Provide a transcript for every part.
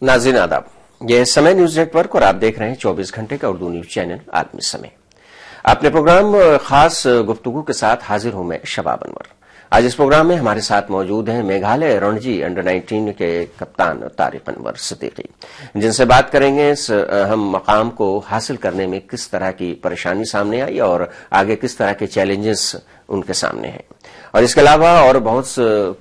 नाज़रीन आदाब, यह समय न्यूज नेटवर्क और आप देख रहे हैं 24 घंटे का उर्दू न्यूज चैनल आलमी समय। अपने प्रोग्राम खास गुफ्तगू के साथ हाजिर हूं मैं शबाब अनवर। आज इस प्रोग्राम में हमारे साथ मौजूद हैं मेघालय रणजी अंडर 19 के कप्तान तारिक अनवर सिद्दीकी, जिनसे बात करेंगे इस अहम मकाम को हासिल करने में किस तरह की परेशानी सामने आई और आगे किस तरह के चैलेंजेस उनके सामने हैं। और इसके अलावा और बहुत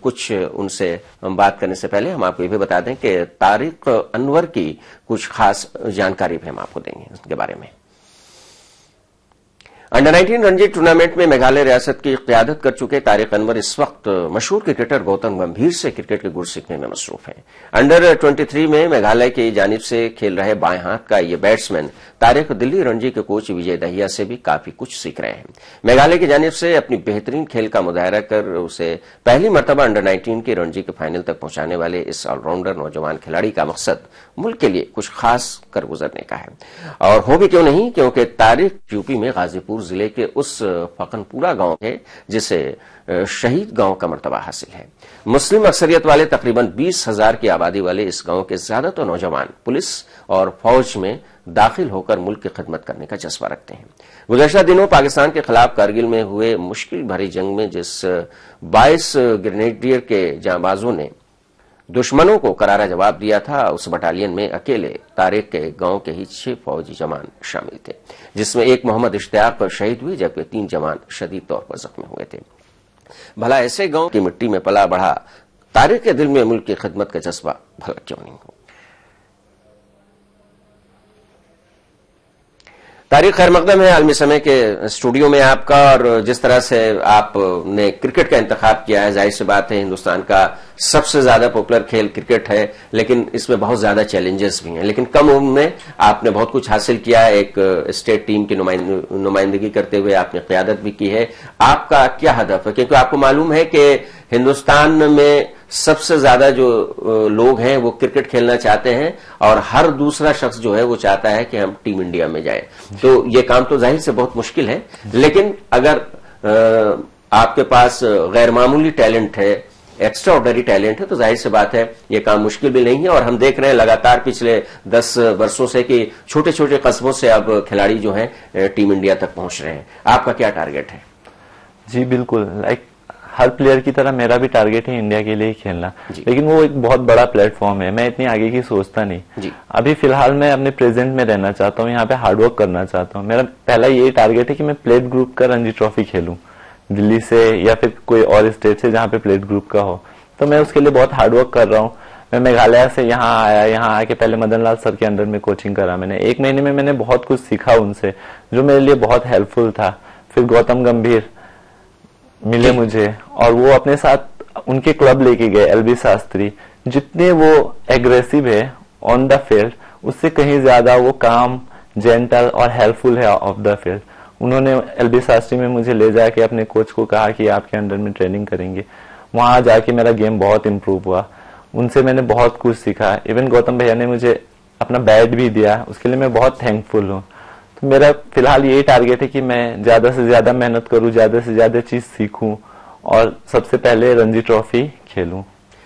कुछ उनसे हम बात करने से पहले हम आपको ये भी बता दें कि तारिक अनवर की कुछ खास जानकारी भी हम आपको देंगे उसके बारे में। अंडर 19 रणजी टूर्नामेंट में मेघालय रियासत की क़यादत कर चुके तारिक अनवर इस वक्त मशहूर क्रिकेटर गौतम गंभीर से क्रिकेट के गुर सीखने में मसरूफ हैं। अंडर 23 में मेघालय की जानिब से खेल रहे बाएं हाथ का ये बैट्समैन तारिक दिल्ली रणजी के कोच विजय दहिया से भी काफी कुछ सीख रहे हैं। मेघालय की जानिब से अपनी बेहतरीन खेल का मुजाहरा कर उसे पहली मरतबा अंडर 19 के रणजी के फाइनल तक पहुंचाने वाले इस ऑलराउंडर नौजवान खिलाड़ी का मकसद मुल्क के लिए कुछ खास कर गुजरने का है। और हो भी क्यों नहीं, क्योंकि तारिक यूपी में गाजीपुर जिले के उस फकनपुरा गांव है जिसे शहीद गांव का मर्तबा हासिल है। मुस्लिम अक्सरियत वाले तकरीबन 20,000 की आबादी वाले इस गांव के ज्यादातर नौजवान पुलिस और फौज में दाखिल होकर मुल्क की खिदमत करने का जज्बा रखते हैं। गुज़श्ता दिनों पाकिस्तान के खिलाफ कारगिल में हुए मुश्किल भरी जंग में जिस 22 ग्रेनेडियर के जांबाजों ने दुश्मनों को करारा जवाब दिया था, उस बटालियन में अकेले तारिक के गांव के ही 6 फौजी जवान शामिल थे, जिसमें एक मोहम्मद इश्तियाक शहीद हुए जबकि 3 जवान शदीद तौर पर जख्मी हुए थे। भला ऐसे गांव की मिट्टी में पला बढ़ा तारिक के दिल में मुल्क की खिदमत का जज्बा भला क्यों नहीं हो। तारिक खैर मकदम है आलमी समय के स्टूडियो में आपका। और जिस तरह से आपने क्रिकेट का इंतखाब किया है, जाहिर सी बात है हिंदुस्तान का सबसे ज्यादा पॉपुलर खेल क्रिकेट है, लेकिन इसमें बहुत ज्यादा चैलेंजेस भी हैं। लेकिन कम उम्र में आपने बहुत कुछ हासिल किया है, एक स्टेट टीम की नुमाइंदगी करते हुए आपने क़यादत भी की है। आपका क्या हदफ है, क्योंकि आपको मालूम है कि हिंदुस्तान में सबसे ज्यादा जो लोग हैं वो क्रिकेट खेलना चाहते हैं और हर दूसरा शख्स जो है वो चाहता है कि हम टीम इंडिया में जाएं। तो ये काम तो जाहिर से बहुत मुश्किल है, लेकिन अगर आपके पास गैर मामूली टैलेंट है, एक्स्ट्रा ऑर्डिनरी टैलेंट है, तो जाहिर सी बात है ये काम मुश्किल भी नहीं है। और हम देख रहे हैं लगातार पिछले 10 वर्षों से कि छोटे छोटे कस्बों से अब खिलाड़ी जो हैं टीम इंडिया तक पहुंच रहे हैं। आपका क्या टारगेट है? जी बिल्कुल, हर प्लेयर की तरह मेरा भी टारगेट है इंडिया के लिए ही खेलना, लेकिन वो एक बहुत बड़ा प्लेटफॉर्म है, मैं इतनी आगे की सोचता नहीं। अभी फिलहाल मैं अपने प्रेजेंट में रहना चाहता हूँ, यहाँ पे हार्डवर्क करना चाहता हूँ। मेरा पहला यही टारगेट है कि मैं प्लेट ग्रुप का रणजी ट्रॉफी खेलूं दिल्ली से या फिर कोई और स्टेट से जहाँ पे प्लेट ग्रुप का हो। तो मैं उसके लिए बहुत हार्डवर्क कर रहा हूँ। मैं मेघालय से यहाँ आया, यहाँ आके पहले मदन लाल सर के अंडर में कोचिंग करा मैंने। 1 महीने में मैंने बहुत कुछ सीखा उनसे, जो मेरे लिए बहुत हेल्पफुल था। फिर गौतम गंभीर मिले मुझे और वो अपने साथ उनके क्लब लेके गए, एलबी शास्त्री। जितने वो एग्रेसिव है ऑन द फील्ड, उससे कहीं ज्यादा वो काम, जेंटल और हेल्पफुल है ऑफ द फील्ड। उन्होंने एलबी शास्त्री में मुझे ले जाके अपने कोच को कहा कि आपके अंडर में ट्रेनिंग करेंगे। वहां जाके मेरा गेम बहुत इंप्रूव हुआ, उनसे मैंने बहुत कुछ सीखा। इवन गौतम भैया ने मुझे अपना बैट भी दिया, उसके लिए मैं बहुत थैंकफुल हूँ। तो मेरा फिलहाल यही टारगेट है कि मैं ज्यादा से ज्यादा मेहनत करूं, ज्यादा से ज्यादा चीज सीखूं और सबसे पहले रणजी ट्रॉफी खेलूं।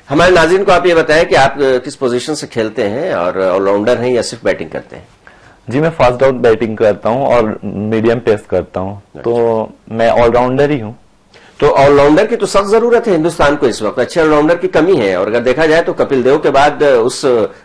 हमारे नाज़रीन को आप ये बताएं कि आप किस पोजीशन से खेलते हैं और ऑलराउंडर हैं या सिर्फ बैटिंग करते हैं? जी मैं फास्ट आउट बैटिंग करता हूं और मीडियम पेस करता हूं। तो मैं ऑलराउंडर ही हूँ। तो ऑलराउंडर की तो सख्त जरूरत है हिंदुस्तान को इस वक्त, अच्छे ऑलराउंडर की कमी है। और अगर देखा जाए तो कपिल देव के बाद उस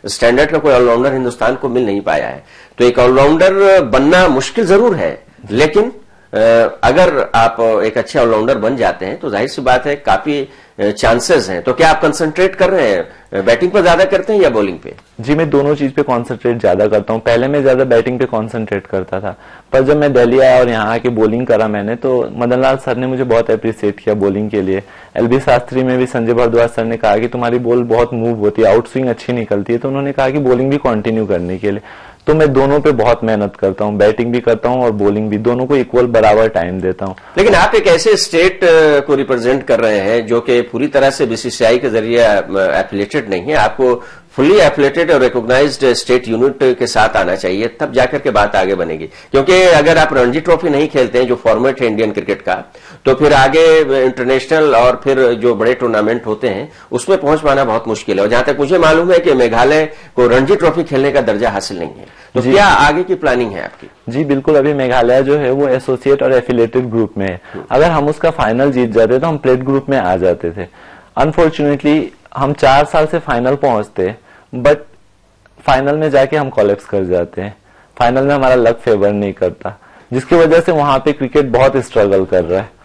स्टैंडर्ड का कोई ऑलराउंडर हिंदुस्तान को मिल नहीं पाया है। तो एक ऑलराउंडर बनना मुश्किल जरूर है, लेकिन अगर आप एक अच्छे ऑलराउंडर बन जाते हैं तो जाहिर सी बात है काफी चांसेस हैं। तो क्या आप कंसंट्रेट कर रहे हैं, बैटिंग पर ज्यादा करते हैं या बॉलिंग पे? जी मैं दोनों चीज पे कंसंट्रेट ज्यादा करता हूँ। पहले मैं ज्यादा बैटिंग पे कंसंट्रेट करता था, पर जब मैं दिल्ली आया और यहाँ आके बॉलिंग करा मैंने, तो मदन लाल सर ने मुझे बहुत अप्रिशिएट किया बॉलिंग के लिए। एलबी शास्त्री में भी संजय भारद्वाज सर ने कहा कि तुम्हारी बॉल बहुत मूव होती है, आउट स्विंग अच्छी निकलती है, तो उन्होंने कहा कि बॉलिंग भी कंटिन्यू करने के लिए। तो मैं दोनों पे बहुत मेहनत करता हूँ, बैटिंग भी करता हूँ और बॉलिंग भी, दोनों को इक्वल बराबर टाइम देता हूँ। लेकिन आप एक ऐसे स्टेट को रिप्रेजेंट कर रहे हैं जो कि पूरी तरह से बीसीसीआई के जरिए एफिलिएटेड नहीं है। आपको फुली एफिलिएटेड और रिकॉग्नाइज्ड स्टेट यूनिट के साथ आना चाहिए, तब जाकर के बात आगे बनेगी। क्योंकि अगर आप रणजी ट्रॉफी नहीं खेलते हैं, जो फॉर्मेट है इंडियन क्रिकेट का, तो फिर आगे इंटरनेशनल और फिर जो बड़े टूर्नामेंट होते हैं उसमें पहुंच पाना बहुत मुश्किल है। और जहां तक मुझे मालूम है कि मेघालय को रणजी ट्रॉफी खेलने का दर्जा हासिल नहीं है, तो क्या आगे की प्लानिंग है आपकी? जी बिल्कुल, अभी मेघालय जो है वो एसोसिएट और एफिलेटेड ग्रुप में है। अगर हम उसका फाइनल जीत जाते तो हम प्लेट ग्रुप में आ जाते थे। अनफॉर्चुनेटली हम 4 साल से फाइनल पहुंचते, बट फाइनल में जाके हम कोलैप्स कर जाते हैं। फाइनल में हमारा लक फेवर नहीं करता, जिसकी वजह से वहां पे क्रिकेट बहुत स्ट्रगल कर रहा है।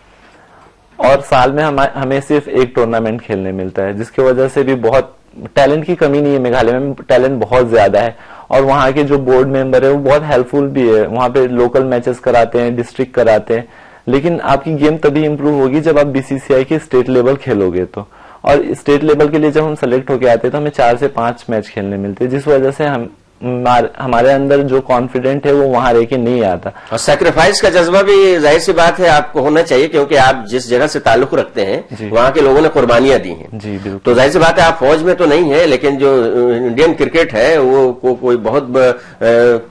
और साल में हमें सिर्फ एक टूर्नामेंट खेलने मिलता है, जिसकी वजह से भी बहुत टैलेंट की कमी नहीं है। मेघालय में टैलेंट बहुत ज्यादा है और वहां के जो बोर्ड मेंबर है वो बहुत हेल्पफुल भी है। वहां पे लोकल मैचेस कराते हैं, डिस्ट्रिक्ट कराते हैं, लेकिन आपकी गेम तभी इंप्रूव होगी जब आप बीसीसीआई के स्टेट लेवल खेलोगे तो। और स्टेट लेवल के लिए जब हम सेलेक्ट होके आते हैं तो हमें 4 से 5 मैच खेलने मिलते हैं, जिस वजह से हमारे अंदर जो कॉन्फिडेंट है वो वहां रह के नहीं आता। और सैक्रिफाइस का जज्बा भी जाहिर सी बात है आपको होना चाहिए, क्योंकि आप जिस जगह से ताल्लुक रखते हैं वहां के लोगों ने कुर्बानियां दी हैं। जी बिल्कुल। तो जाहिर सी बात है आप फौज में तो नहीं है, लेकिन जो इंडियन क्रिकेट है वो कोई बहुत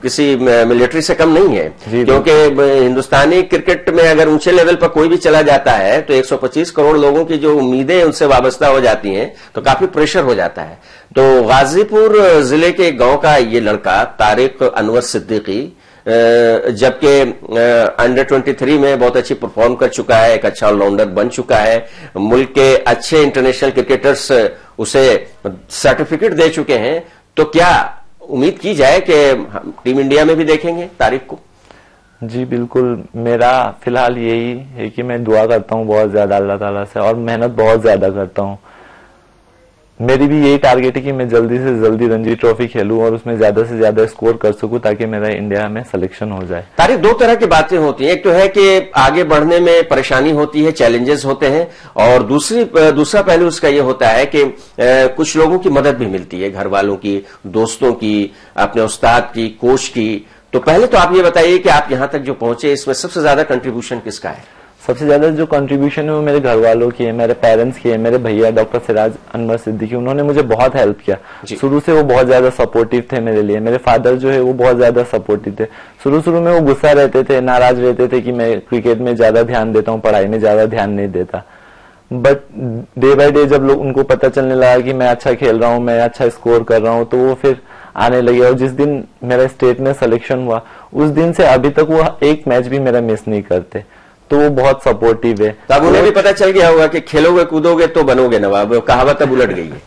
किसी मिलिट्री से कम नहीं है, क्योंकि हिंदुस्तानी क्रिकेट में अगर ऊंचे लेवल पर कोई भी चला जाता है तो 125 करोड़ लोगों की जो उम्मीदें उनसे वाबस्ता हो जाती हैं, तो काफी प्रेशर हो जाता है। तो गाजीपुर जिले के गांव का ये लड़का तारिक अनवर सिद्दीकी, जबकि अंडर 23 में बहुत अच्छी परफॉर्म कर चुका है, एक अच्छा ऑलराउंडर बन चुका है, मुल्क के अच्छे इंटरनेशनल क्रिकेटर्स उसे सर्टिफिकेट दे चुके हैं, तो क्या उम्मीद की जाए कि टीम इंडिया में भी देखेंगे तारिक को? जी बिल्कुल, मेरा फिलहाल यही है कि मैं दुआ करता हूँ बहुत ज्यादा अल्लाह ताला से और मेहनत बहुत ज्यादा करता हूँ। मेरी भी यही टारगेट है कि मैं जल्दी से जल्दी रणजी ट्रॉफी खेलूं और उसमें ज्यादा से ज्यादा स्कोर कर सकूं ताकि मेरा इंडिया में सिलेक्शन हो जाए। तारिक, 2 तरह की बातें होती हैं, एक तो है कि आगे बढ़ने में परेशानी होती है, चैलेंजेस होते हैं, और दूसरा पहलू उसका ये होता है कि कुछ लोगों की मदद भी मिलती है, घर वालों की, दोस्तों की, अपने उस्ताद की, कोच की। तो पहले तो आप ये बताइए कि आप यहां तक जो पहुंचे इसमें सबसे ज्यादा कंट्रीब्यूशन किसका है? सबसे ज्यादा जो कंट्रीब्यूशन है वो मेरे घर वालों की है, मेरे पेरेंट्स की है। मेरे भैया डॉक्टर सिराज अनवर सिद्दीकी, उन्होंने मुझे बहुत हेल्प किया। शुरू से वो बहुत ज्यादा सपोर्टिव थे मेरे लिए। मेरे फादर जो है वो बहुत ज्यादा सपोर्टिव थे। शुरू में वो गुस्सा रहते थे, नाराज रहते थे कि मैं क्रिकेट में ज्यादा ध्यान देता हूँ, पढ़ाई में ज्यादा ध्यान नहीं देता। बट डे बाय डे जब लोग उनको पता चलने लगा कि मैं अच्छा खेल रहा हूँ, मैं अच्छा स्कोर कर रहा हूँ, तो वो फिर आने लगे। और जिस दिन मेरा स्टेट में सिलेक्शन हुआ उस दिन से अभी तक वो एक मैच भी मेरा मिस नहीं करते, तो वो बहुत सपोर्टिव है। तो अब उन्हें भी पता चल गया होगा कि खेलोगे कूदोगे तो बनोगे नवाब, कहावत अब उलट गई है।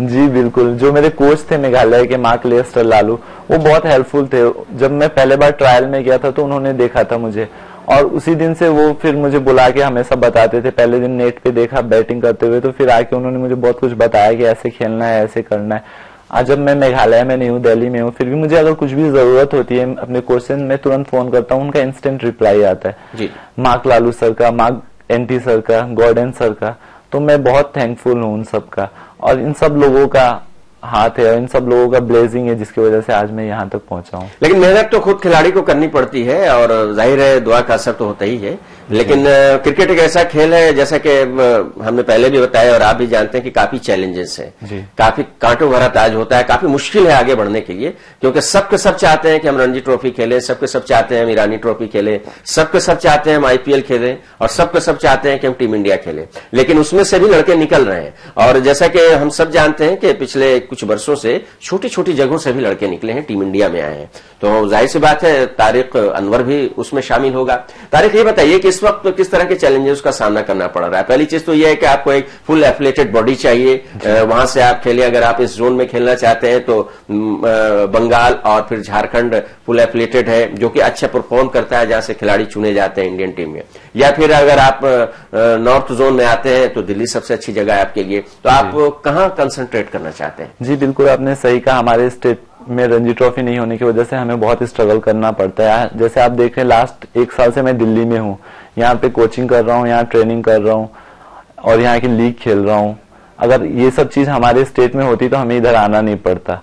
जी बिल्कुल। जो मेरे कोच थे मेघालय के मार्क लेस्टर लालू, वो बहुत हेल्पफुल थे। जब मैं पहले बार ट्रायल में गया था तो उन्होंने देखा था मुझे, और उसी दिन से वो फिर मुझे बुला के हमेशा बताते थे। पहले दिन नेट पे देखा बैटिंग करते हुए, तो फिर आके उन्होंने मुझे बहुत कुछ बताया कि ऐसे खेलना है, ऐसे करना है। आज जब मैं मेघालय में नहीं हूँ, दिल्ली में हूँ, फिर भी मुझे अगर कुछ भी जरूरत होती है अपने क्वेश्चन में तुरंत फोन करता हूँ, उनका इंस्टेंट रिप्लाई आता है जी। मार्क लालू सर का, मार्क एनटी सर का, गॉर्डन सर का, तो मैं बहुत थैंकफुल हूँ उन सब का। और इन सब लोगों का हाथ है और इन सब लोगों का ब्लेसिंग है, जिसकी वजह से आज मैं यहाँ तक पहुंचा हूँ। लेकिन मेहनत तो खुद खिलाड़ी को करनी पड़ती है और जाहिर है दुआ का असर तो होता ही है। लेकिन क्रिकेट एक ऐसा खेल है, जैसा कि हमने पहले भी बताया और आप भी जानते हैं कि काफी चैलेंजेस है, काफी कांटों भरा ताज होता है, काफी मुश्किल है आगे बढ़ने के लिए, क्योंकि सबके सब चाहते हैं कि हम रणजी ट्रॉफी खेलें, सबके सब चाहते हैं हम ईरानी ट्रॉफी खेलें, सबके सब चाहते हैं हम आईपीएल खेलें, और सबके सब चाहते हैं कि हम टीम इंडिया खेलें। लेकिन उसमें से भी लड़के निकल रहे हैं, और जैसा कि हम सब जानते हैं कि पिछले कुछ वर्षों से छोटी छोटी जगहों से भी लड़के निकले हैं, टीम इंडिया में आए हैं। तो जाहिर सी बात है तारिक अनवर भी उसमें शामिल होगा। तारिक, ये बताइए कि इस वक्त किस तरह के चैलेंजेस का सामना करना पड़ रहा है? पहली चीज तो यह है कि आपको एक फुल एथलेटेड बॉडी चाहिए, वहां से आप खेलिए। अगर आप इस जोन में खेलना चाहते हैं तो बंगाल और फिर झारखंड फुल एथलेटेड है, जो कि अच्छा परफॉर्म करता है, जहां से खिलाड़ी चुने जाते हैं इंडियन टीम में। या फिर अगर आप नॉर्थ जोन में आते हैं तो दिल्ली सबसे अच्छी जगह है आपके लिए। तो आप कहां कंसंट्रेट करना चाहते हैं? जी बिल्कुल, आपने सही कहा। हमारे स्टेट में रणजी ट्रॉफी नहीं होने की वजह से हमें बहुत स्ट्रगल करना पड़ता है। जैसे आप देख रहे हैं, लास्ट 1 साल से मैं दिल्ली में हूँ, यहाँ पे कोचिंग कर रहा हूँ, यहाँ ट्रेनिंग कर रहा हूँ और यहाँ की लीग खेल रहा हूँ। अगर ये सब चीज हमारे स्टेट में होती तो हमें इधर आना नहीं पड़ता।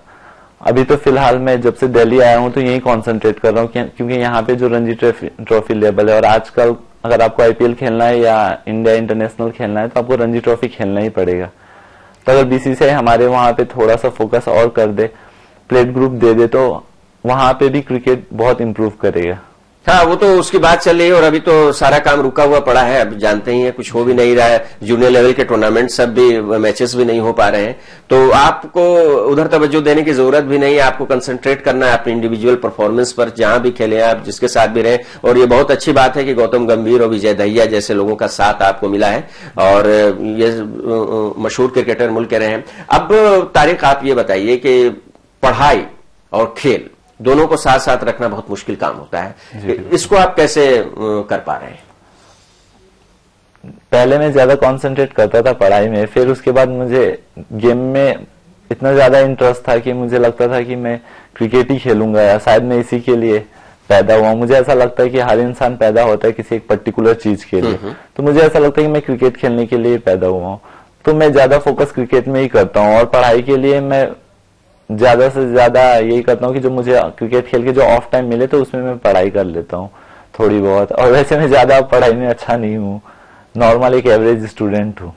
अभी तो फिलहाल मैं जब से दिल्ली आया हूँ तो यही कॉन्सेंट्रेट कर रहा हूँ, क्योंकि यहाँ पे जो रणजी ट्रॉफी लेवल है, और आजकल अगर आपको आईपीएल खेलना है या इंडिया इंटरनेशनल खेलना है तो आपको रणजी ट्रॉफी खेलना ही पड़ेगा। तो अगर बीसीसीआई हमारे वहां पे थोड़ा सा फोकस और कर दे, प्लेट ग्रुप दे दे, तो वहां पे भी क्रिकेट बहुत इंप्रूव करेगा। हाँ, वो तो उसकी बात चल रही है और अभी तो सारा काम रुका हुआ पड़ा है। अब जानते ही हैं, कुछ हो भी नहीं रहा है, जूनियर लेवल के टूर्नामेंट सब भी, मैचेस भी नहीं हो पा रहे हैं, तो आपको उधर तवज्जो देने की जरूरत भी नहीं है। आपको कंसंट्रेट करना है अपनी इंडिविजुअल परफॉर्मेंस पर, जहां भी खेले आप, जिसके साथ भी रहे। और ये बहुत अच्छी बात है कि गौतम गंभीर और विजय दहिया जैसे लोगों का साथ आपको मिला है और ये मशहूर क्रिकेटर मिल के रहे हैं। अब तारिक, आप ये बताइए कि पढ़ाई और खेल दोनों को साथ साथ रखना बहुत मुश्किल काम होता है, इसको आप कैसे कर पा रहे हैं? पहले मैं ज्यादा कंसंट्रेट करता था पढ़ाई में, फिर उसके बाद मुझे गेम में इतना ज्यादा इंटरेस्ट था कि मुझे लगता था कि मैं क्रिकेट ही खेलूंगा, या शायद मैं इसी के लिए पैदा हुआ। मुझे ऐसा लगता है कि हर इंसान पैदा होता है किसी एक पर्टिकुलर चीज के लिए, तो मुझे ऐसा लगता है कि मैं क्रिकेट खेलने के लिए पैदा हुआ हूँ, तो मैं ज्यादा फोकस क्रिकेट में ही करता हूँ। और पढ़ाई के लिए मैं ज्यादा से ज्यादा यही करता हूँ कि जो मुझे क्रिकेट खेल के जो ऑफ टाइम मिले तो उसमें मैं पढ़ाई कर लेता हूँ थोड़ी बहुत। और वैसे मैं ज्यादा पढ़ाई में अच्छा नहीं हूँ, नॉर्मल एक एवरेज स्टूडेंट हूँ।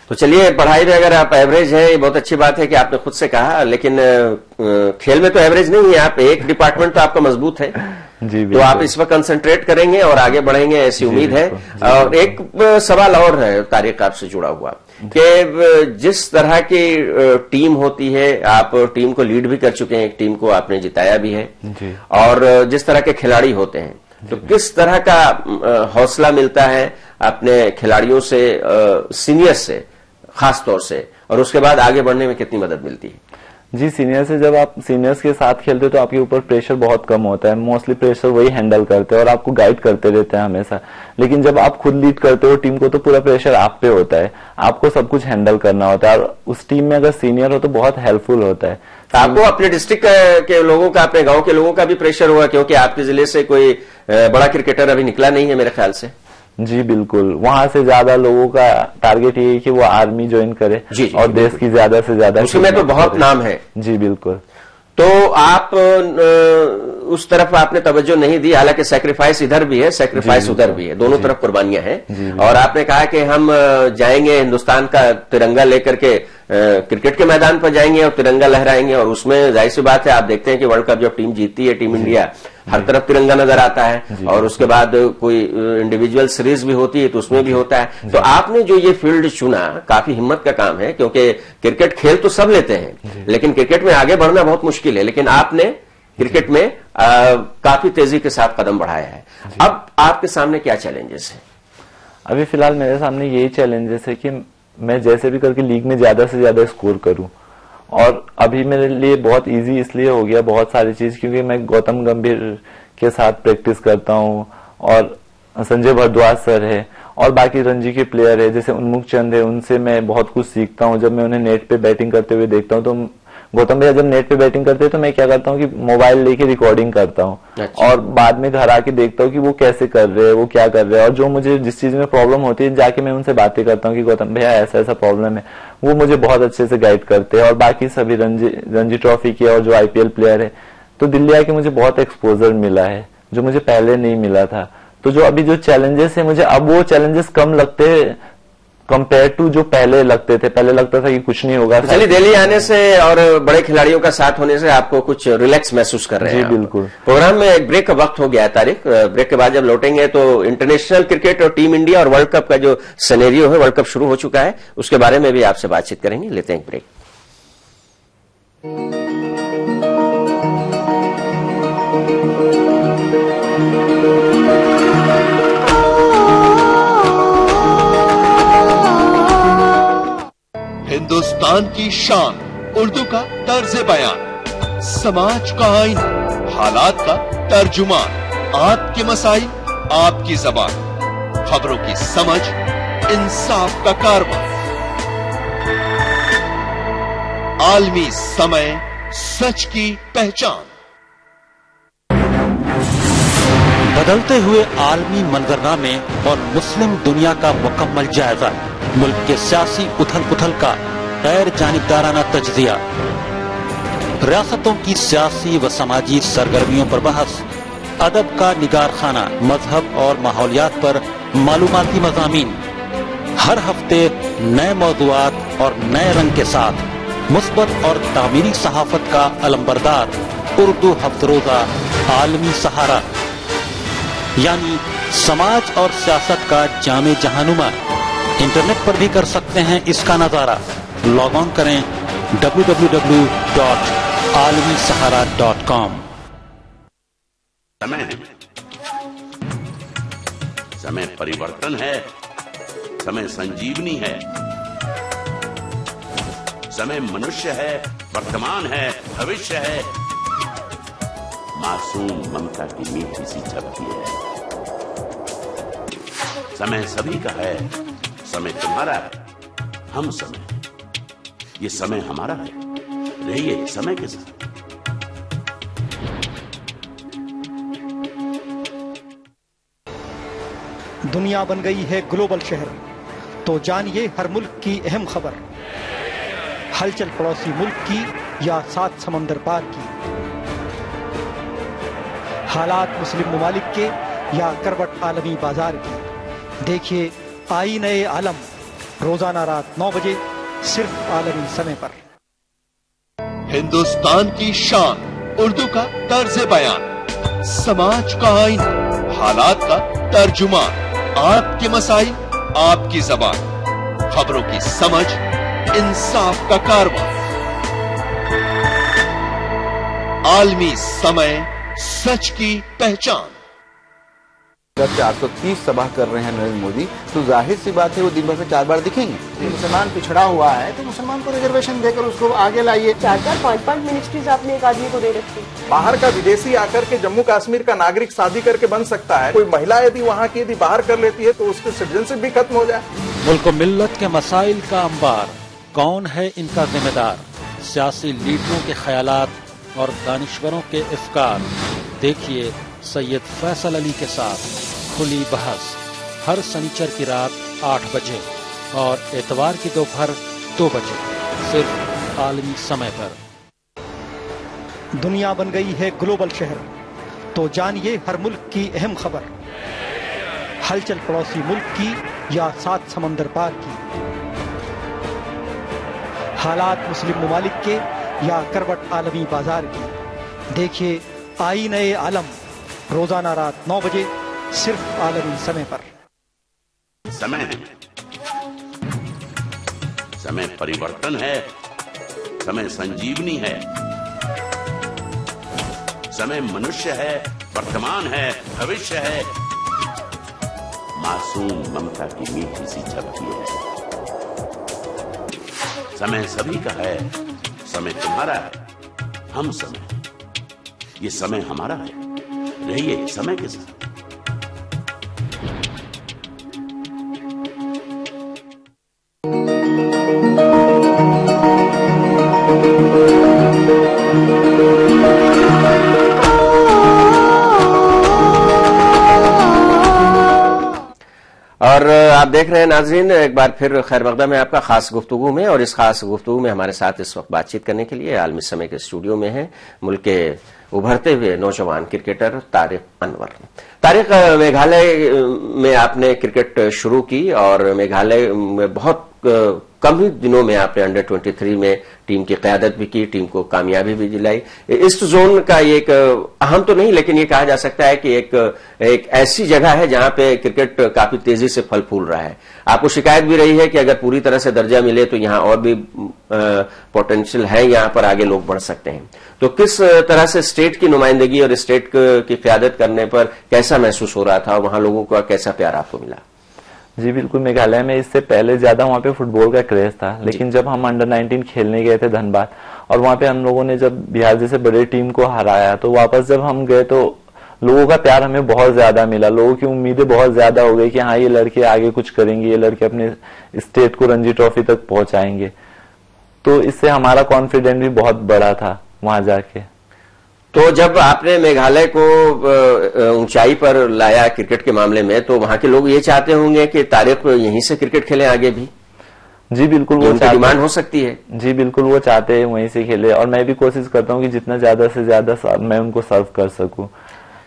तो चलिए, पढ़ाई में अगर आप एवरेज है, ये बहुत अच्छी बात है कि आपने खुद से कहा, लेकिन खेल में तो एवरेज नहीं है आप, एक डिपार्टमेंट तो आपका मजबूत है जी। तो आप इस पर कंसंट्रेट करेंगे और आगे बढ़ेंगे, ऐसी उम्मीद है। और एक सवाल और है तारिक आपसे जुड़ा हुआ कि जिस तरह की टीम होती है, आप टीम को लीड भी कर चुके हैं, एक टीम को आपने जिताया भी है जी। और जिस तरह के खिलाड़ी होते हैं, तो किस तरह का हौसला मिलता है अपने खिलाड़ियों से, सीनियर से खास तौर से, और उसके बाद आगे बढ़ने में कितनी मदद मिलती है? जी, सीनियर से जब आप सीनियर्स के साथ खेलते हो तो आपके ऊपर प्रेशर बहुत कम होता है, मोस्टली प्रेशर वही हैंडल करते हैं और आपको गाइड करते रहते हैं हमेशा। लेकिन जब आप खुद लीड करते हो टीम को तो पूरा प्रेशर आप पे होता है, आपको सब कुछ हैंडल करना होता है, और उस टीम में अगर सीनियर हो तो बहुत हेल्पफुल होता है। आपको अपने डिस्ट्रिक्ट के लोगों का, अपने गांव के लोगों का भी प्रेशर हुआ, क्योंकि आपके जिले से कोई बड़ा क्रिकेटर अभी निकला नहीं है मेरे ख्याल से। जी बिल्कुल, वहां से ज्यादा लोगों का टारगेट ये है कि वो आर्मी ज्वाइन करे और देश की ज्यादा से ज्यादा, उसमें तो बहुत नाम है। जी बिल्कुल। तो आप उस तरफ आपने तवज्जो नहीं दी, हालांकि सैक्रिफाइस इधर भी है, सैक्रिफाइस उधर भी है, दोनों तरफ कुर्बानियां हैं। और आपने कहा कि हम जाएंगे, हिंदुस्तान का तिरंगा लेकर के क्रिकेट के मैदान पर जाएंगे और तिरंगा लहराएंगे, और उसमें जाहिर सी बात है, आप देखते हैं कि वर्ल्ड कप जब टीम जीतती है, टीम इंडिया, हर तरफ तिरंगा नजर आता है, और उसके बाद कोई इंडिविजुअल सीरीज भी होती है तो उसमें भी होता है। तो आपने जो ये फील्ड चुना, काफी हिम्मत का काम है, क्योंकि क्रिकेट खेल तो सब लेते हैं, लेकिन क्रिकेट में आगे बढ़ना बहुत मुश्किल है, लेकिन आपने क्रिकेट में काफी तेजी के साथ कदम बढ़ाया है। अब आपके सामने क्या चैलेंजेस हैं? अभी फिलहाल मेरे सामने यही चैलेंजेस है कि मैं जैसे भी करके लीग में ज्यादा से ज्यादा स्कोर करूं, और अभी मेरे लिए बहुत इजी इसलिए हो गया बहुत सारी चीज, क्योंकि मैं गौतम गंभीर के साथ प्रैक्टिस करता हूं, और संजय भारद्वाज सर है, और बाकी रणजी के प्लेयर है जैसे उन्मुख चंद है, उनसे मैं बहुत कुछ सीखता हूं। जब मैं उन्हें नेट पे बैटिंग करते हुए देखता हूं, तो गौतम भैया जब नेट पे बैटिंग करते हैं तो मैं क्या करता हूँ कि मोबाइल लेके रिकॉर्डिंग करता हूँ, और बाद में घर आके देखता हूँ कि वो कैसे कर रहे हैं, वो क्या कर रहे हैं, और जो मुझे जिस चीज में प्रॉब्लम होती है जाके मैं उनसे बातें करता हूँ कि गौतम भैया ऐसा ऐसा प्रॉब्लम है, वो मुझे बहुत अच्छे से गाइड करते हैं। और बाकी सभी रणजी ट्रॉफी के और जो आईपीएल प्लेयर है, तो दिल्ली आके मुझे बहुत एक्सपोजर मिला है जो मुझे पहले नहीं मिला था। तो जो अभी जो चैलेंजेस है, मुझे अब वो चैलेंजेस कम लगते हैं कंपेयर टू जो पहले लगते थे। पहले लगता था कि कुछ नहीं होगा। चलिए, दिल्ली आने से और बड़े खिलाड़ियों का साथ होने से आपको कुछ रिलैक्स महसूस कर रहे हैं? जी बिल्कुल। प्रोग्राम में एक ब्रेक का वक्त हो गया है तारिक, ब्रेक के बाद जब लौटेंगे तो इंटरनेशनल क्रिकेट और टीम इंडिया और वर्ल्ड कप का जो सिनेरियो है, वर्ल्ड कप शुरू हो चुका है, उसके बारे में भी आपसे बातचीत करेंगे। लेते हैं एक ब्रेक। हिंदुस्तान की शान, उर्दू का तर्ज बयान, समाज का आईना, हालात का तर्जुमान, आपके मसाइल आपकी जबान, खबरों की समझ, इंसाफ का कारवां, आलमी समय, सच की पहचान। बदलते हुए आलमी मंजरनामे और मुस्लिम दुनिया का मुकम्मल जायजा, मुल्क के सियासी उथल पुथल का गैर जानिबदाराना तज्जिया, रियासतों की सियासी व समाजी सरगर्मियों पर बहस, अदब का निगार खाना, मजहब और माहौलियात पर मालूमाती मज़ामीन, हर हफ्ते नए मौज़ूआत और नए रंग के साथ मुस्बत और तामीरी सहाफत का अलंबरदार उर्दू हफ्तरोजा आलमी सहारा। यानी समाज और सियासत का जामे जहानुमा। इंटरनेट पर भी कर सकते हैं इसका नजारा। लॉग ऑन करें www.alamisahara.com। समय परिवर्तन है, समय संजीवनी है, समय मनुष्य है, वर्तमान है, भविष्य है, मासूम ममता की मीठी सी झपकी है। समय सभी का है, समय तुम्हारा है, हम समय, ये समय हमारा है, रहिए समय के साथ। दुनिया बन गई है ग्लोबल शहर, तो जानिए हर मुल्क की अहम खबर। हलचल पड़ोसी मुल्क की या 7 समंदर पार की, हालात मुस्लिम ममालिक के या करवट आलमी बाजार की। देखिए आईने आलम रोजाना रात 9 बजे सिर्फ आलमी समय पर। हिंदुस्तान की शान उर्दू का तर्ज बयान, समाज का आईना, हालात का तर्जुमान, आपके मसाइल आपकी जबान, खबरों की समझ इंसाफ का कारवां। आलमी समय, सच की पहचान। 430 सभा कर रहे हैं नरेंद्र मोदी, तो जाहिर सी बात है वो दिन भर में 4 बार दिखेंगे। मुसलमान पिछड़ा हुआ है तो मुसलमान को रिजर्वेशन देकर उसको आगे लाइए। 4-5 मिनिस्ट्रीज आपने एक आदमी को दे रखी। बाहर का विदेशी आकर के जम्मू कश्मीर का नागरिक शादी करके बन सकता है। कोई महिला यदि वहाँ की यदि बाहर कर लेती है तो उसकी सिटीजनशिप भी खत्म हो जाए। मुल्क मिल्लत के मसाइल का अंबार, कौन है इनका जिम्मेदार? सियासी लीडरों के ख्यालात और दानिश्वरों के इफ्कार। देखिए सैयद फैसल अली के साथ खुली बहस हर शनिचर की रात 8 बजे और एतवार की दोपहर 2 बजे सिर्फ आलमी समय पर। दुनिया बन गई है ग्लोबल शहर, तो जानिए हर मुल्क की अहम खबर। हलचल पड़ोसी मुल्क की या 7 समंदर पार की, हालात मुस्लिम ममालिक के या करवट आलमी बाजार की। देखिए आईने आलम रोजाना रात 9 बजे सिर्फ आलमी समय पर। समय है, समय परिवर्तन है, समय संजीवनी है, समय मनुष्य है, वर्तमान है, भविष्य है, मासूम ममता की मीठी सी झपकी है। समय सभी का है, समय तुम्हारा है, हम समय, ये समय हमारा है, रहिए समय के साथ। और आप देख रहे हैं नाजरीन, एक बार फिर खैर मकदम है आपका खास गुफ्तगू में। और इस खास गुफ्तगू में हमारे साथ इस वक्त बातचीत करने के लिए आलमी समय के स्टूडियो में है मुल्क के उभरते हुए नौजवान क्रिकेटर तारिक अनवर। तारिक, मेघालय में आपने क्रिकेट शुरू की और मेघालय में बहुत कम ही दिनों में आपने अंडर 23 में टीम की क़यादत भी की, टीम को कामयाबी भी दिलाई। ईस्ट जोन का ये एक अहम तो नहीं लेकिन ये कहा जा सकता है कि एक ऐसी जगह है जहां पे क्रिकेट काफी तेजी से फल फूल रहा है। आपको शिकायत भी रही है कि अगर पूरी तरह से दर्जा मिले तो यहां और भी पोटेंशियल है, यहां पर आगे लोग बढ़ सकते हैं। तो किस तरह से स्टेट की नुमाइंदगी और स्टेट की क़यादत करने पर कैसा महसूस हो रहा था और वहां लोगों का कैसा प्यार आपको मिला? जी बिल्कुल, मेघालय में इससे पहले ज्यादा वहाँ पे फुटबॉल का क्रेज था, लेकिन जब हम अंडर 19 खेलने गए थे धनबाद और वहाँ पे हम लोगों ने जब बिहार जैसे बड़े टीम को हराया तो वापस जब हम गए तो लोगों का प्यार हमें बहुत ज्यादा मिला। लोगों की उम्मीदें बहुत ज्यादा हो गई कि हाँ ये लड़के आगे कुछ करेंगे, ये लड़के अपने स्टेट को रणजी ट्रॉफी तक पहुंचाएंगे। तो इससे हमारा कॉन्फिडेंस भी बहुत बड़ा था वहां जाके। तो जब आपने मेघालय को ऊंचाई पर लाया क्रिकेट के मामले में, तो वहां के लोग ये चाहते होंगे कि तारिक यहीं से क्रिकेट खेले आगे भी? जी बिल्कुल, वो उनकी डिमांड हो सकती है। जी बिल्कुल, वो चाहते हैं वहीं से खेले और मैं भी कोशिश करता हूँ कि जितना ज्यादा से ज्यादा मैं उनको सर्व कर सकूं।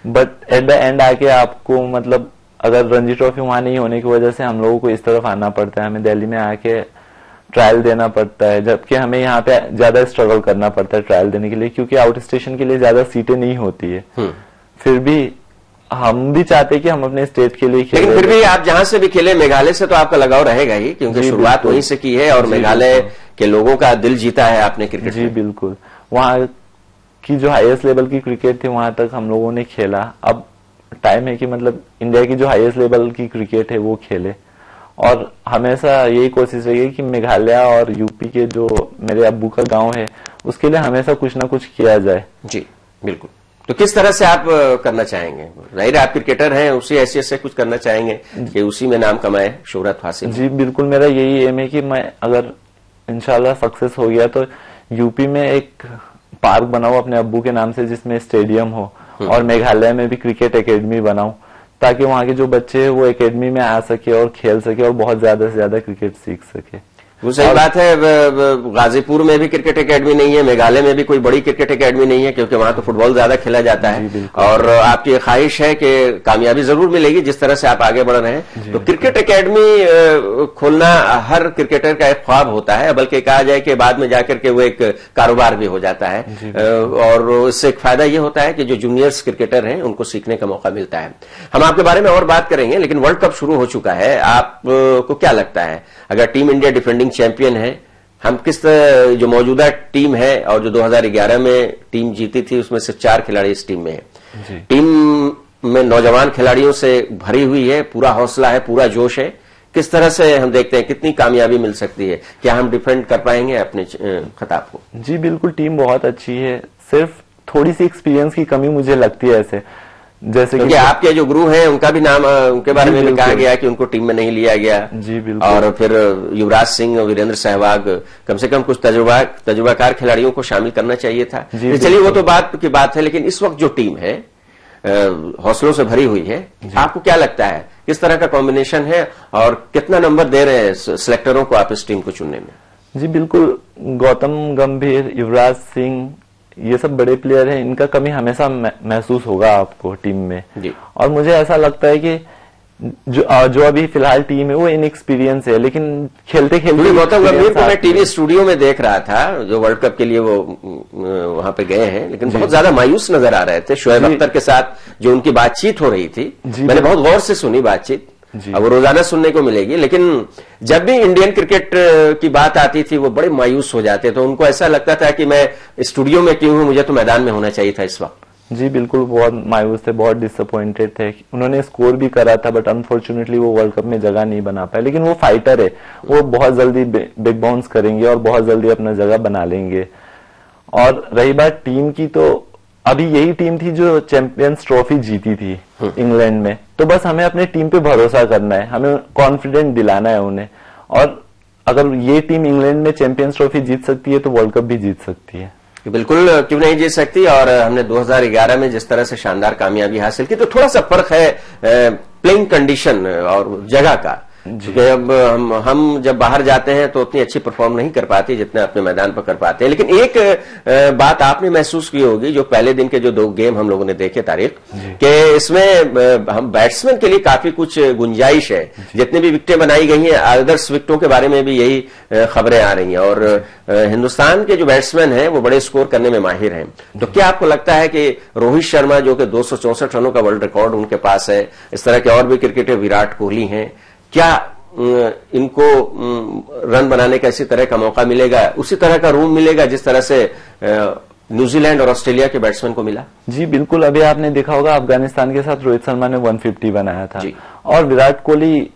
बट एट द एंड आके आपको मतलब अगर रणजी ट्रॉफी वहां नहीं होने की वजह से हम लोगों को इस तरफ आना पड़ता है, हमें दिल्ली में आके ट्रायल देना पड़ता है, जबकि हमें यहाँ पे ज्यादा स्ट्रगल करना पड़ता है ट्रायल देने के लिए, क्योंकि आउट स्टेशन के लिए ज्यादा सीटें नहीं होती है। फिर भी हम भी चाहते कि हम अपने स्टेट के लिए खेलें। लेकिन फिर भी आप जहां से भी खेले, मेघालय से तो आपका लगाव रहेगा ही, क्योंकि शुरुआत वहीं से की है और मेघालय के लोगों का दिल जीता है आपने क्रिकेट। जी बिल्कुल, वहाँ की जो हाईएस्ट लेवल की क्रिकेट थी वहां तक हम लोगों ने खेला। अब टाइम है कि मतलब इंडिया की जो हाईएस्ट लेवल की क्रिकेट है वो खेले, और हमेशा यही कोशिश रही है कि मेघालय और यूपी के जो मेरे अब्बू का गांव है उसके लिए हमेशा कुछ ना कुछ किया जाए। जी बिल्कुल। तो किस तरह से आप करना चाहेंगे? जाहिर है आप क्रिकेटर हैं, उसी हैसियत से कुछ करना चाहेंगे कि उसी में नाम कमाए, शोहरत हासिल? जी बिल्कुल, मेरा यही एम है कि मैं अगर इंशाल्लाह सक्सेस हो गया तो यूपी में एक पार्क बनाऊं अपने अब्बू के नाम से जिसमें स्टेडियम हो, और मेघालय में भी क्रिकेट एकेडमी बनाऊं ताकि वहां के जो बच्चे हैं वो एकेडमी में आ सके और खेल सके और बहुत ज्यादा से ज्यादा क्रिकेट सीख सके। वो सही बात है। गाजीपुर में भी क्रिकेट एकेडमी नहीं है, मेघालय में भी कोई बड़ी क्रिकेट एकेडमी नहीं है, क्योंकि वहां तो फुटबॉल ज्यादा खेला जाता है। और आपकी ख्वाहिश है कि कामयाबी जरूर मिलेगी जिस तरह से आप आगे बढ़ रहे हैं। तो क्रिकेट एकेडमी खोलना हर क्रिकेटर का एक ख्वाब होता है, बल्कि कहा जाए कि बाद में जाकर के वो एक कारोबार भी हो जाता है। और इससे एक फायदा ये होता है कि जो जूनियर्स क्रिकेटर हैं उनको सीखने का मौका मिलता है। हम आपके बारे में और बात करेंगे, लेकिन वर्ल्ड कप शुरू हो चुका है। आपको क्या लगता है, अगर टीम इंडिया डिफेंडिंग चैंपियन है, हम किस जो मौजूदा टीम है और जो 2011 में टीम जीती थी उसमें से 4 खिलाड़ी इस टीम में है, टीम में नौजवान खिलाड़ियों से भरी हुई है, पूरा हौसला है, पूरा जोश है, किस तरह से हम देखते हैं कितनी कामयाबी मिल सकती है? क्या हम डिफेंड कर पाएंगे अपने खिताब को? जी बिल्कुल, टीम बहुत अच्छी है, सिर्फ थोड़ी सी एक्सपीरियंस की कमी मुझे लगती है ऐसे, जैसे कि आपके जो गुरु हैं उनका भी नाम, उनके बारे में भी कहा गया कि उनको टीम में नहीं लिया गया। जी बिल्कुल। और फिर युवराज सिंह, वीरेंद्र सहवाग, कम से कम कुछ तजुर्बाकार खिलाड़ियों को शामिल करना चाहिए था। चलिए वो तो बात की बात है, लेकिन इस वक्त जो टीम है हौसलों से भरी हुई है, आपको क्या लगता है किस तरह का कॉम्बिनेशन है और कितना नंबर दे रहे हैं सिलेक्टरों को आप इस टीम को चुनने में? जी बिल्कुल, गौतम गंभीर, युवराज सिंह, ये सब बड़े प्लेयर हैं, इनका कमी हमेशा महसूस होगा आपको टीम में। और मुझे ऐसा लगता है कि जो अभी फिलहाल टीम है वो इनएक्सपीरियंस है, लेकिन खेलते खेलते गौतम गंभीर को मैं टीवी स्टूडियो में देख रहा था, जो वर्ल्ड कप के लिए वो वहां पे गए हैं, लेकिन बहुत ज्यादा मायूस नजर आ रहे थे। शोएब अख्तर के साथ जो उनकी बातचीत हो रही थी, मैंने बहुत गौर से सुनी बातचीत, अब रोजाना सुनने को मिलेगी, लेकिन जब भी इंडियन क्रिकेट की बात आती थी वो बड़े मायूस हो जाते, तो उनको ऐसा लगता था कि मैं स्टूडियो में क्यों हूं, मुझे तो मैदान में होना चाहिए था इस वक्त। जी बिल्कुल, बहुत मायूस थे, बहुत डिसअपॉइंटेड थे। उन्होंने स्कोर भी करा था, बट अनफॉर्चुनेटली वो वर्ल्ड कप में जगह नहीं बना पाए, लेकिन वो फाइटर है, वो बहुत जल्दी बिग बाउंस करेंगे और बहुत जल्दी अपना जगह बना लेंगे। और रही बात टीम की, तो अभी यही टीम थी जो चैंपियंस ट्रॉफी जीती थी इंग्लैंड में, तो बस हमें अपने टीम पे भरोसा करना है, हमें कॉन्फिडेंट दिलाना है उन्हें। और अगर ये टीम इंग्लैंड में चैंपियंस ट्रॉफी जीत सकती है तो वर्ल्ड कप भी जीत सकती है। बिल्कुल, क्यों नहीं जीत सकती। और हमने 2011 में जिस तरह से शानदार कामयाबी हासिल की, तो थोड़ा सा फर्क है प्लेइंग कंडीशन और जगह का। अब हम जब बाहर जाते हैं तो उतनी अच्छी परफॉर्म नहीं कर पाती जितना अपने मैदान पर कर पाते हैं। लेकिन एक बात आपने महसूस की होगी, जो पहले दिन के जो 2 गेम हम लोगों ने देखे तारीख, कि इसमें हम बैट्समैन के लिए काफी कुछ गुंजाइश है। जितनी भी विकेटें बनाई गई हैं, आदर्श विकेटों के बारे में भी यही खबरें आ रही हैं, और हिंदुस्तान के जो बैट्समैन हैं वो बड़े स्कोर करने में माहिर हैं। तो क्या आपको लगता है कि रोहित शर्मा, जो कि 264 रनों का वर्ल्ड रिकॉर्ड उनके पास है, इस तरह के और भी क्रिकेटर, विराट कोहली हैं, क्या इनको रन बनाने का इसी तरह का मौका मिलेगा, उसी तरह का रूम मिलेगा जिस तरह से न्यूजीलैंड और ऑस्ट्रेलिया के बैट्समैन को मिला? जी बिल्कुल, अभी आपने देखा होगा अफगानिस्तान के साथ रोहित शर्मा ने 150 बनाया था, और Virat Kohli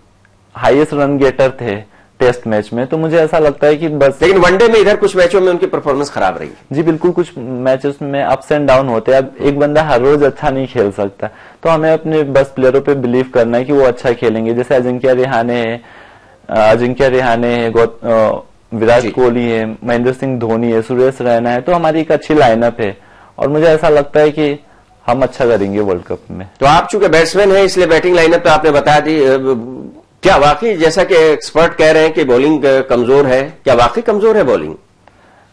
highest run getter थे टेस्ट मैच में। तो मुझे ऐसा लगता है कि बस, लेकिन वनडे में इधर कुछ मैचों में उनकी परफॉर्मेंस खराब रही। जी बिल्कुल, कुछ मैचेस में अप्स एंड डाउन होते हैं। अब एक बंदा हर रोज अच्छा नहीं खेल सकता, तो हमें अपने बस प्लेयरों पे बिलीव करना है कि वो अच्छा खेलेंगे। जैसे अजिंक्य रिहाने है, विराट कोहली है, महेंद्र सिंह धोनी है, सुरेश रैना है, तो हमारी एक अच्छी लाइनअप है, और मुझे ऐसा लगता है कि हम अच्छा करेंगे वर्ल्ड कप में। तो आप चूंकि बैट्समैन है इसलिए बैटिंग लाइनअप तो आपने बता दी, क्या वाकई जैसा कि एक्सपर्ट कह रहे हैं कि बॉलिंग कमजोर है, क्या वाकई कमजोर है बॉलिंग?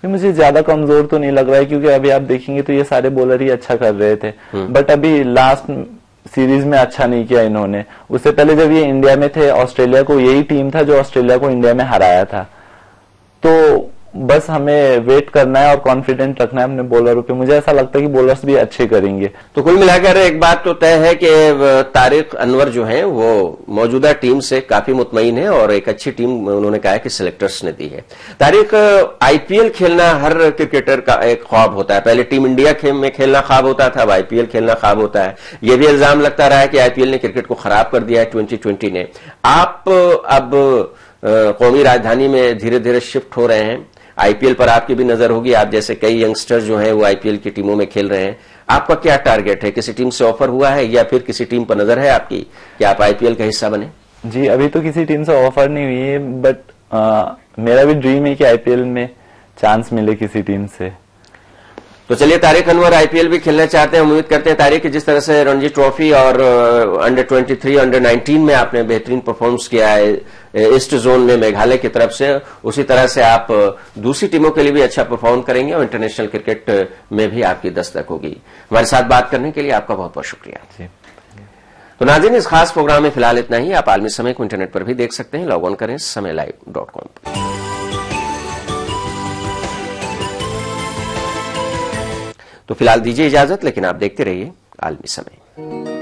मुझे ज्यादा कमजोर तो नहीं लग रहा है, क्योंकि अभी आप देखेंगे तो ये सारे बॉलर ही अच्छा कर रहे थे, बट अभी लास्ट सीरीज में अच्छा नहीं किया इन्होंने। उससे पहले जब ये इंडिया में थे, ऑस्ट्रेलिया को, यही टीम था जो ऑस्ट्रेलिया को इंडिया में हराया था, तो बस हमें वेट करना है और कॉन्फिडेंट रखना है अपने बॉलरों पे। मुझे ऐसा लगता है कि बॉलर्स भी अच्छे करेंगे। तो कुल मिलाकर एक बात तो तय है कि तारिक अनवर जो हैं वो मौजूदा टीम से काफी मुतमईन है और एक अच्छी टीम उन्होंने कहा है कि सिलेक्टर्स ने दी है। तारिक, आईपीएल खेलना हर क्रिकेटर का एक ख्वाब होता है। पहले टीम इंडिया में खेलना ख्वाब होता था, अब आईपीएल खेलना ख्वाब होता है। यह भी इल्जाम लगता रहा है कि आईपीएल ने क्रिकेट को खराब कर दिया है 2020 ने। आप अब कौमी राजधानी में धीरे धीरे शिफ्ट हो रहे हैं, आईपीएल पर आपकी भी नजर होगी। आप जैसे कई यंगस्टर जो हैं वो आईपीएल की टीमों में खेल रहे हैं। आपका क्या टारगेट है? किसी टीम से ऑफर हुआ है या फिर किसी टीम पर नजर है आपकी कि आप आईपीएल का हिस्सा बने? जी, अभी तो किसी टीम से ऑफर नहीं हुई है, बट मेरा भी ड्रीम है कि आईपीएल में चांस मिले किसी टीम से। तो चलिए, तारिक अनवर आईपीएल भी खेलना चाहते हैं। उम्मीद करते हैं तारिक कि जिस तरह से रणजी ट्रॉफी और अंडर 23, अंडर 19 में आपने बेहतरीन परफॉर्मेंस किया है ईस्ट जोन में मेघालय की तरफ से, उसी तरह से आप दूसरी टीमों के लिए भी अच्छा परफॉर्म करेंगे और इंटरनेशनल क्रिकेट में भी आपकी दस्तक होगी। हमारे साथ बात करने के लिए आपका बहुत बहुत शुक्रिया। तो नाज़रीन, इस खास प्रोग्राम में फिलहाल इतना ही। आप आलमी समय को इंटरनेट पर भी देख सकते हैं। लॉग ऑन करें samaylive.com पर। तो फिलहाल दीजिए इजाजत, लेकिन आप देखते रहिए आलमी समय।